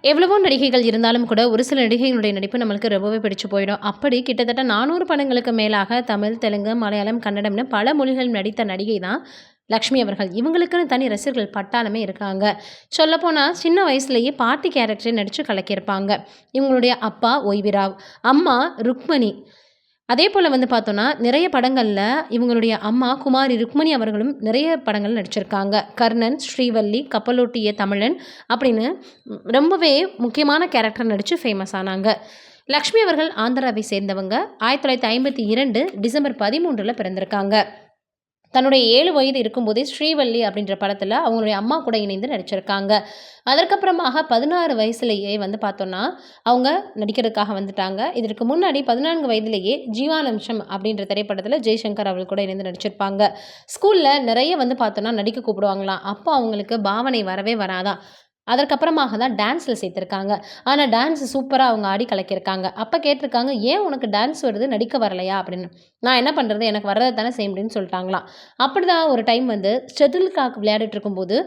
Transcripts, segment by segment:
எவ்வளவோ நடிகைகள் இருந்தாலும் கூட, ஒரு சில நடிகைகளுடைய நடிப்பு நம்மளுக்கு ரொம்பவே பிடிச்சு போயிடும். அப்படி கிட்டத்தட்ட 400 படங்களுக்கு மேலாக தமிழ், தெலுங்கு, மலையாளம், கன்னடம்னு பல மொழிகள் நடித்த நடிகை தான் லக்ஷ்மி அவர்கள். இவங்களுக்குன்னு தனி ரசிகர்கள் பட்டாளமே இருக்காங்க. சொல்லப்போனா சின்ன வயசுலயே பாட்டி கேரக்டரே நடிச்சு கலக்கியிருப்பாங்க. இவங்களுடைய அப்பா ஒய்விராவ், அம்மா ருக்மணி. அதேபோல வந்து பார்த்தோம்னா, நிறைய படங்கள்ல இவங்களுடைய அம்மா குமாரி ருக்மணி அவர்களும் நிறைய படங்கள் நடிச்சிருக்காங்க. கர்ணன், ஸ்ரீவள்ளி, கப்பலோட்டிய தமிழன் அப்படின்னு ரொம்பவே முக்கியமான கேரக்டர் நடிச்சு ஃபேமஸ் ஆனாங்க. லக்ஷ்மி அவர்கள் ஆந்திராவை சேர்ந்தவங்க. 1952 டிசம்பர் 13 பிறந்திருக்காங்க. தன்னுடைய 7 வயது இருக்கும்போதே ஸ்ரீவள்ளி அப்படின்ற படத்தில் அவங்களுடைய அம்மா கூட இணைந்து நடிச்சிருக்காங்க. அதற்கப்புறமாக 16 வயசுலேயே வந்து பார்த்தோன்னா அவங்க நடிக்கிறதுக்காக வந்துட்டாங்க. இதற்கு முன்னாடி 14 வயதிலேயே ஜீவானம்சம் அப்படின்ற திரைப்படத்தில் ஜெய்சங்கர் அவர்கள் கூட இணைந்து நடிச்சிருப்பாங்க. ஸ்கூலில் நிறைய வந்து பார்த்தோன்னா நடிக்க கூப்பிடுவாங்களாம். அப்போ அவங்களுக்கு பாவனை வரவே வராதான். அதற்கப்புறமாக தான் டான்ஸில் சேர்த்துருக்காங்க. ஆனால் டான்ஸ் சூப்பராக அவங்க ஆடி கலக்கியிருக்காங்க. அப்போ கேட்டிருக்காங்க, "ஏன் உனக்கு டான்ஸ் வருது, நடிக்க வரலையா?" அப்படின்னு. "நான் என்ன பண்ணுறது, எனக்கு வர்றதை தானே செய்ய முடியும்னு" சொல்லிட்டாங்களாம். அப்படி தான் ஒரு டைம் வந்து ஷட்டில் காக் விளையாடிட்டு இருக்கும்போது,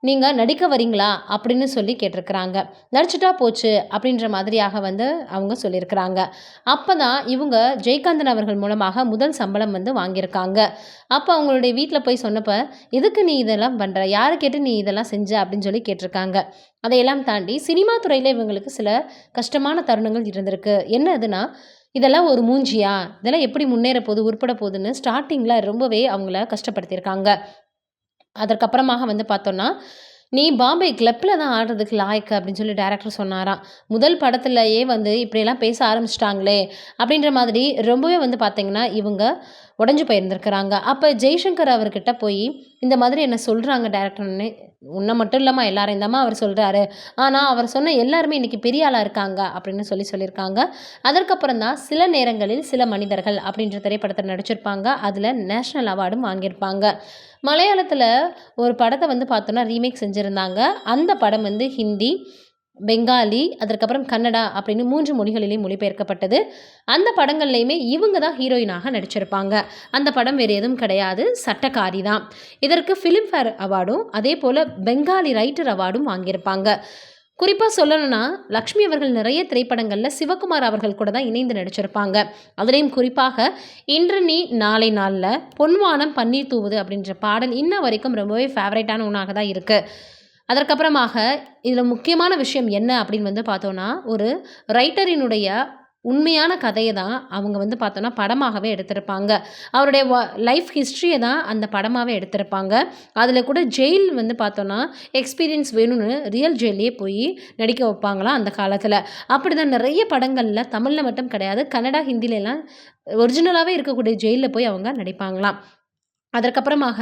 "நீங்கள் நடிக்க வரீங்களா?" அப்படின்னு சொல்லி கேட்டிருக்கிறாங்க. "நடிச்சுட்டா போச்சு" அப்படின்ற மாதிரியாக வந்து அவங்க சொல்லியிருக்கிறாங்க. அப்போ தான் இவங்க ஜெயகாந்தன் அவர்கள் மூலமாக முதல் சம்பளம் வந்து வாங்கியிருக்காங்க. அப்போ அவங்களுடைய வீட்டில் போய் சொன்னப்ப, "எதுக்கு நீ இதெல்லாம் பண்ணுற? யாரை கேட்டு நீ இதெல்லாம் செஞ்ச?" அப்படின்னு சொல்லி கேட்டிருக்காங்க. அதையெல்லாம் தாண்டி சினிமா துறையில் இவங்களுக்கு சில கஷ்டமான தருணங்கள் இருந்திருக்கு. என்ன அதுனா, இதெல்லாம் ஒரு மூஞ்சியா? இதெல்லாம் எப்படி முன்னேற போகுது, உருப்பட போகுதுன்னு ஸ்டார்ட்டிங்கில் ரொம்பவே அவங்கள கஷ்டப்படுத்தியிருக்காங்க. அதற்கப்புறமாக வந்து பார்த்தோன்னா, "நீ பாம்பே கிளப்பில் தான் ஆடுறதுக்கு லாயக்கு" அப்படின்னு சொல்லி டைரக்டர் சொன்னாராம். முதல் படத்துலயே வந்து இப்படியெல்லாம் பேச ஆரம்பிச்சிட்டாங்களே அப்படின்ற மாதிரி ரொம்பவே வந்து பார்த்தீங்கன்னா, இவங்க உடைஞ்சு போயிருந்திருக்கிறாங்க. அப்போ ஜெய்சங்கர் அவர்கிட்ட போய், "இந்த மாதிரி என்ன சொல்கிறாங்க டைரக்டர்ன்னு." "உன்னை மட்டும் இல்லம்மா, எல்லாரையும் தாம்மா அவர் சொல்கிறாரு. ஆனால் அவர் சொன்ன எல்லாருமே இன்னைக்கு பெரிய ஆளாக இருக்காங்க" அப்படின்னு சொல்லியிருக்காங்க. அதற்கப்புறம் தான் "சில நேரங்களில் சில மனிதர்கள்" அப்படின்ற திரைப்படத்தில் நடிச்சிருப்பாங்க. அதில் நேஷனல் அவார்டும் வாங்கியிருப்பாங்க. மலையாளத்தில் ஒரு படத்தை வந்து பார்த்தோன்னா ரீமேக் செஞ்சுருந்தாங்க. அந்த படம் வந்து ஹிந்தி, பெங்காலி, அதற்கப்புறம் கன்னடா அப்படின்னு 3 மொழிகளிலேயும் மொழிபெயர்க்கப்பட்டது. அந்த படங்கள்லையுமே இவங்க தான் ஹீரோயினாக நடிச்சிருப்பாங்க. அந்த படம் வேறு எதுவும் கிடையாது, சட்டக்காரி தான். இதற்கு ஃபிலிம்ஃபேர் அவார்டும், அதேபோல பெங்காலி ரைட்டர் அவார்டும் வாங்கியிருப்பாங்க. குறிப்பா சொல்லணும்னா, லக்ஷ்மி அவர்கள் நிறைய திரைப்படங்கள்ல சிவகுமார் அவர்கள் கூட தான் இணைந்து நடிச்சிருப்பாங்க. அதுலயும் குறிப்பாக "இன்று நீ நாளை நாள்ல", "பொன்வானம் பன்னீர் தூவுது" அப்படின்ற பாடல் இன்ன வரைக்கும் ரொம்பவே ஃபேவரைட்டான ஒண்ணாக தான் இருக்கு. அதற்கப்புறமாக இதில முக்கியமான விஷயம் என்ன அப்படின்னு வந்து பார்த்தோம்னா, ஒரு ரைட்டரினுடைய உண்மையான கதைய தான் அவங்க வந்து பார்த்தோம்னா படமாகவே எடுத்திருப்பாங்க. அவருடைய லைஃப் ஹிஸ்டரிய தான் அந்த படமாவே எடுத்திருப்பாங்க. அதில கூட ஜெயில் வந்து பார்த்தோம்னா, எக்ஸ்பீரியன்ஸ் வேணும்னு ரியல் ஜெயில்லயே போய் நடிக்க வைப்பாங்களாம் அந்த காலத்தில. அப்படிதான் நிறைய படங்கள்ல தமிழ்ல மட்டும் கிடையாது, கன்னடா, ஹிந்திலலாம் ஒரிஜினலாவே இருக்கக்கூடிய ஜெயில்ல போய் அவங்க நடிப்பாங்களாம். அதற்கப்புறமாக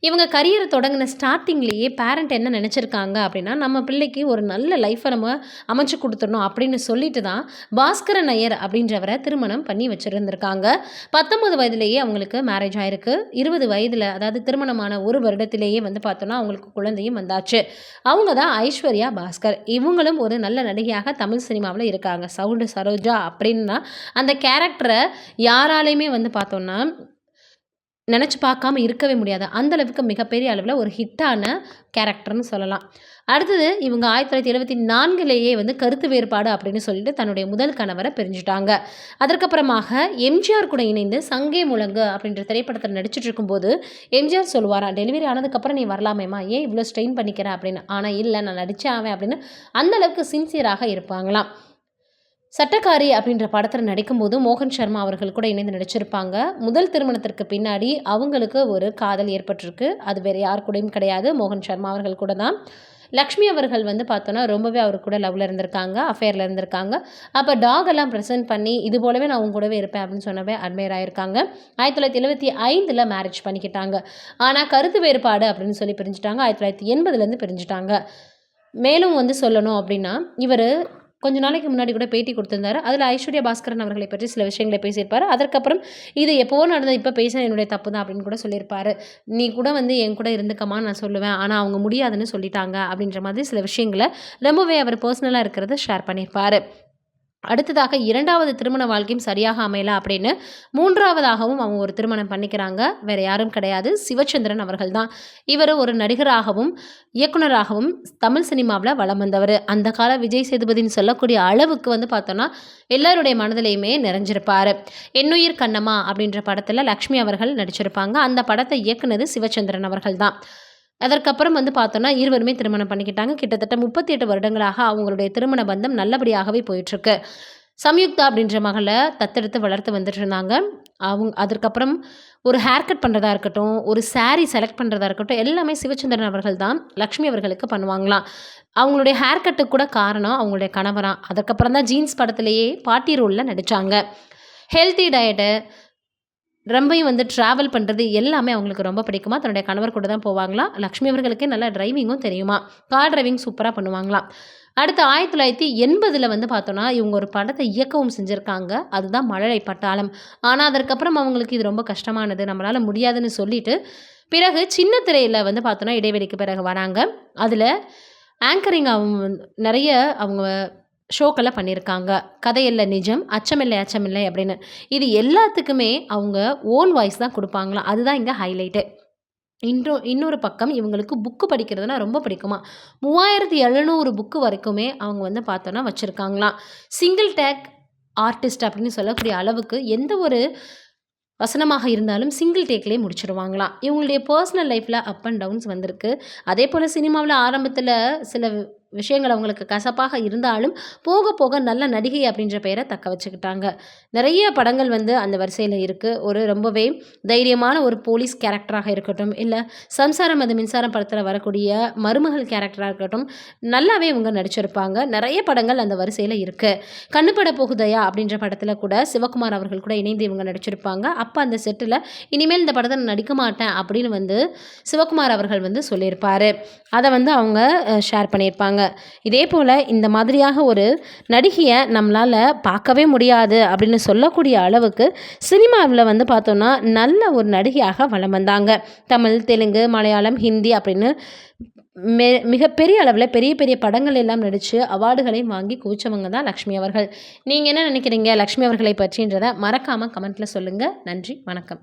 இவங்க கரியர் தொடங்கின ஸ்டார்ட்டிங்லேயே பேரண்ட் என்ன நினச்சிருக்காங்க அப்படின்னா, நம்ம பிள்ளைக்கு ஒரு நல்ல லைஃப்பை நம்ம அமைச்சு கொடுத்துடணும் அப்படின்னு சொல்லிட்டு தான் பாஸ்கரன் ஐயர் அப்படின்றவரை திருமணம் பண்ணி வச்சுருந்துருக்காங்க. 19 வயதிலேயே அவங்களுக்கு மேரேஜ் ஆயிருக்கு. 20 வயதில், அதாவது திருமணமான ஒரு வருடத்திலேயே வந்து பார்த்தோன்னா அவங்களுக்கு குழந்தையும் வந்தாச்சு. அவங்க தான் ஐஸ்வர்யா பாஸ்கர். இவங்களும் ஒரு நல்ல நடிகையாக தமிழ் சினிமாவில் இருக்காங்க. சவுண்டு சரோஜா அப்படின்னா அந்த கேரக்டரை யாராலையுமே வந்து பார்த்தோன்னா நெனச்சு பார்க்காம இருக்கவே முடியாது. அந்த அளவுக்கு மிகப்பெரிய அளவுல ஒரு ஹிட்டான கேரக்டர்ன்னு சொல்லலாம். அடுத்தது இவங்க 1974லேயே வந்து கருத்து வேறுபாடு அப்படின்னு சொல்லிட்டு தன்னுடைய முதல் கணவர பிரிஞ்சுட்டாங்க. அதற்கப்புறமாக எம்ஜிஆர் கூட இணைந்து "சங்கே முழங்கு" அப்படின்ற திரைப்படத்துல நடிச்சுட்டு இருக்கும்போது, எம்ஜிஆர் சொல்லுவாராம், "டெலிவரி ஆனதுக்கப்புறம் நீ வரலாமேம்மா, ஏன் இவ்ளோ ஸ்ட்ரெயின் பண்ணிக்கிற?" அப்படின்னு. ஆனா இல்ல, நான் நடிச்சே ஆவேன் அப்படின்னு அந்த அளவுக்கு சின்சியராக இருப்பாங்களாம். சட்டக்காரி அப்படின்ற படத்தில் நடிக்கும்போது மோகன் சர்மா அவர்கள் கூட இணைந்து நடிச்சிருப்பாங்க. முதல் திருமணத்திற்கு பின்னாடி அவங்களுக்கு ஒரு காதல் ஏற்பட்டிருக்கு. அது வேறு யார் கூடயும் கிடையாது, மோகன் சர்மா அவர்கள் கூட தான். லக்ஷ்மி அவர்கள் வந்து பார்த்தோன்னா ரொம்பவே அவர் கூட லவ்வில் இருந்திருக்காங்க, அஃபேரில் இருந்திருக்காங்க. அப்போ டாக் எல்லாம் ப்ரெசென்ட் பண்ணி, "இது போலவே நான் உங்க கூடவே இருப்பேன்" அப்படின்னு சொன்னவே அட்மையர் ஆயிருக்காங்க. 1975 மேரேஜ் பண்ணிக்கிட்டாங்க. ஆனால் கருத்து வேறுபாடு அப்படின்னு சொல்லி பிரிஞ்சுட்டாங்க. 1980லேருந்து பிரிஞ்சுட்டாங்க. மேலும் வந்து சொல்லணும் அப்படின்னா, இவர் கொஞ்ச நாளைக்கு முன்னாடி கூட பேட்டி கொடுத்திருந்தாரு. அதில ஐஸ்வர்யா பாஸ்கரன் அவர்களை பற்றி சில விஷயங்கள பேசியிருப்பாரு. அதற்கப்புறம் "இது எப்பவோ நடந்தது, இப்ப பேசினது என்னுடைய தப்பு தான்" அப்படின்னு கூட சொல்லியிருப்பாரு. "நீ கூட வந்து என் கூட இருந்துக்கம்மான்னு நான் சொல்லுவேன். ஆனா அவங்க முடியாதுன்னு சொல்லிட்டாங்க" அப்படின்ற மாதிரி சில விஷயங்கள ரொம்பவே அவர் பெர்சனலா இருக்கிறத ஷேர் பண்ணியிருப்பாரு. அடுத்ததாக 2வது திருமண வாழ்க்கையும் சரியாக அமையல அப்படின்னு 3வதாகவும் அவங்க ஒரு திருமணம் பண்ணிக்கிறாங்க. வேற யாரும் கிடையாது, சிவச்சந்திரன் அவர்கள் தான். இவர் ஒரு நடிகராகவும் இயக்குனராகவும் தமிழ் சினிமாவில் வலம் வந்தவர். அந்த கால விஜய் சேதுபதினு சொல்லக்கூடிய அளவுக்கு வந்து பார்த்தோன்னா எல்லாருடைய மனதிலையுமே நிறைஞ்சிருப்பார். என்னுயிர் கண்ணம்மா அப்படின்ற படத்தில் லக்ஷ்மி அவர்கள் நடிச்சிருப்பாங்க. அந்த படத்தை இயக்குனது சிவச்சந்திரன் அவர்கள் தான். அதற்கப்புறம் வந்து பார்த்தோன்னா இருவருமே திருமணம் பண்ணிக்கிட்டாங்க. கிட்டத்தட்ட 38 வருடங்களாக அவங்களுடைய திருமண பந்தம் நல்லபடியாகவே போயிட்டுருக்கு. சம்யுக்தா அப்படின்ற மகளை தத்தெடுத்து வளர்த்து வந்துட்டு இருந்தாங்க. அதற்கப்புறம் ஒரு ஹேர் கட் பண்ணுறதா இருக்கட்டும், ஒரு சாரீ செலக்ட் பண்ணுறதா இருக்கட்டும், எல்லாமே சிவச்சந்திரன் அவர்கள் தான் லக்ஷ்மி அவர்களுக்கு பண்ணுவாங்களாம். அவங்களுடைய ஹேர் கட்டுக்கு கூட காரணம் அவங்களுடைய கணவராம். அதுக்கப்புறம் தான் ஜீன்ஸ் படத்திலேயே பாட்டி ரோலில் நடித்தாங்க. ஹெல்த்தி டயட்டு ரொம்பவும் வந்து ட்ராவல் பண்ணுறது எல்லாமே அவங்களுக்கு ரொம்ப பிடிக்குமா. தன்னுடைய கணவர் கூட தான் போவாங்களாம். லக்ஷ்மி அவர்களுக்கே நல்லா டிரைவிங்கும் தெரியுமா. கார் டிரைவிங் சூப்பராக பண்ணுவாங்களாம். அடுத்து 1980 வந்து பார்த்தோன்னா இவங்க ஒரு படத்தை இயக்கவும் செஞ்சுருக்காங்க. அதுதான் மழலை பட்டாளம். ஆனால் அதற்கப்புறம் அவங்களுக்கு இது ரொம்ப கஷ்டமானது, நம்மளால் முடியாதுன்னு சொல்லிட்டு பிறகு சின்ன திரையில் வந்து பார்த்தோன்னா இடைவெளிக்கு பிறகு வராங்க. அதில் ஆங்கரிங் அவங்க நிறைய அவங்க ஷோக்கெல்லாம் பண்ணியிருக்காங்க. கதையில்ல நிஜம், அச்சமில்லை அச்சமில்லை அப்படின்னு. இது எல்லாத்துக்குமே அவங்க ஓன் வாய்ஸ் தான் கொடுப்பாங்களாம். அதுதான் இங்கே ஹைலைட்டு. இன்னொரு பக்கம் இவங்களுக்கு புக்கு படிக்கிறதுனா ரொம்ப பிடிக்குமா. 3700 புக்கு வரைக்குமே அவங்க வந்து பார்த்தோன்னா வச்சுருக்காங்களாம். சிங்கிள் டேக் ஆர்டிஸ்ட் அப்படின்னு சொல்லக்கூடிய அளவுக்கு எந்த ஒரு வசனமாக இருந்தாலும் சிங்கிள் டேக்லேயே முடிச்சிருவாங்களாம். இவங்களுடைய பர்சனல் லைஃப்பில் அப் அண்ட் டவுன்ஸ் வந்திருக்கு. அதே போல் சினிமாவில் ஆரம்பத்தில் சில விஷயங்கள் அவங்களுக்கு கசப்பாக இருந்தாலும் போக போக நல்ல நடிகை அப்படின்ற பெயரை தக்க வச்சுக்கிட்டாங்க. நிறைய படங்கள் வந்து அந்த வரிசையில் இருக்குது. ஒரு ரொம்பவே தைரியமான ஒரு போலீஸ் கேரக்டராக இருக்கட்டும், இல்லை சம்சாரம் அது மின்சாரம் படத்தில் வரக்கூடிய மருமகள் கேரக்டராக இருக்கட்டும், நல்லாவே இவங்க நடிச்சிருப்பாங்க. நிறைய படங்கள் அந்த வரிசையில் இருக்குது. கண்ணுப்பட போகுதையா அப்படின்ற படத்தில் கூட சிவகுமார் அவர்கள் கூட இணைந்து இவங்க நடிச்சிருப்பாங்க. அப்போ அந்த செட்டில் இனிமேல் இந்த படத்தை நடிக்க மாட்டேன் அப்படின்னு வந்து சிவகுமார் அவர்கள் வந்து சொல்லியிருப்பார். அதை வந்து அவங்க ஷேர் பண்ணியிருப்பாங்க. இதே போல் இந்த மாதிரியாக ஒரு நடிகையை நம்மளால் பார்க்கவே முடியாது அப்படின்னு சொல்லக்கூடிய அளவுக்கு சினிமாவில் வந்து பார்த்தோன்னா நல்ல ஒரு நடிகையாக வலம் வந்தாங்க. தமிழ், தெலுங்கு, மலையாளம், ஹிந்தி அப்படின்னு மிகப்பெரிய அளவில் பெரிய பெரிய படங்கள் எல்லாம் நடித்து அவார்டுகளையும் வாங்கி குவிச்சவங்க தான் லக்ஷ்மி அவர்கள். நீங்கள் என்ன நினைக்கிறீங்க லக்ஷ்மி அவர்களை பற்றின்றதை மறக்காமல் கமெண்ட்டில் சொல்லுங்கள். நன்றி, வணக்கம்.